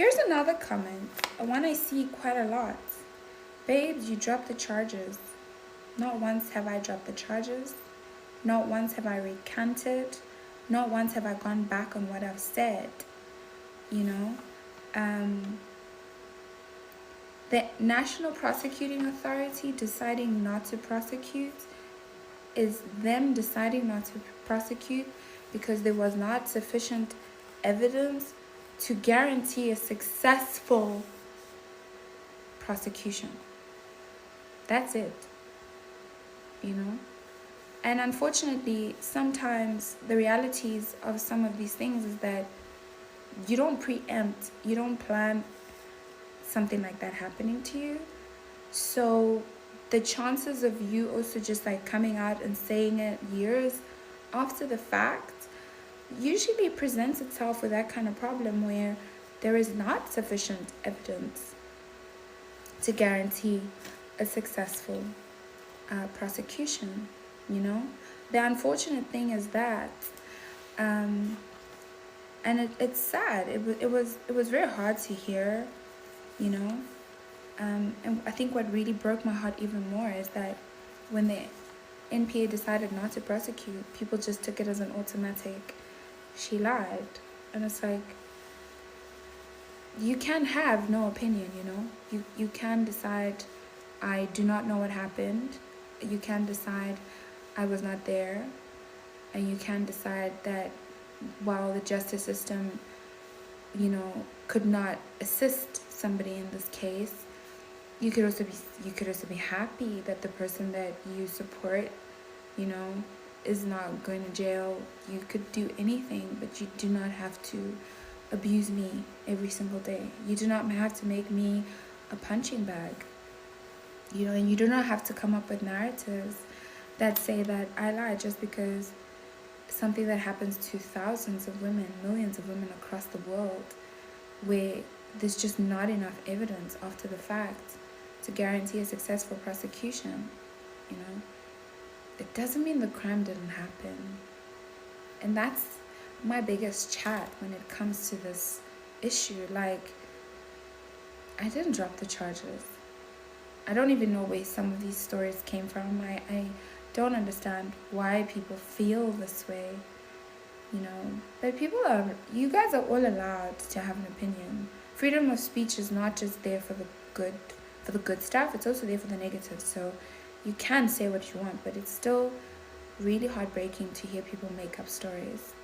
Here's another comment, one I see quite a lot. Babes, you dropped the charges. Not once have I dropped the charges. Not once have I recanted. Not once have I gone back on what I've said. You know? The National Prosecuting Authority deciding not to prosecute is them deciding not to prosecute because there was not sufficient evidence to guarantee a successful prosecution. That's it. You know? And unfortunately, sometimes the realities of some of these things is that you don't preempt, you don't plan something like that happening to you. So the chances of you also just like coming out and saying it years after the fact usually presents itself with that kind of problem where there is not sufficient evidence to guarantee a successful prosecution. You know, the unfortunate thing is that, and it's sad. It was very hard to hear, you know, and I think what really broke my heart even more is that when the NPA decided not to prosecute, people just took it as an automatic, she lied. And it's like, you can have no opinion, you know. You can decide, I do not know what happened. You can decide, I was not there. And you can decide that while the justice system, you know, could not assist somebody in this case, you could also be happy that the person that you support, you know, is not going to jail. You could do anything, but you do not have to abuse me every single day. You do not have to make me a punching bag. You know, and you do not have to come up with narratives that say that I lied just because something that happens to thousands of women, millions of women across the world, where there's just not enough evidence after the fact to guarantee a successful prosecution. You know, it doesn't mean the crime didn't happen. And that's my biggest chat when it comes to this issue. Like, I didn't drop the charges. I don't even know where some of these stories came from. I don't understand why people feel this way, you know. But you guys are all allowed to have an opinion. Freedom of speech is not just there for the good stuff, it's also there for the negative. So you can say what you want, but it's still really heartbreaking to hear people make up stories.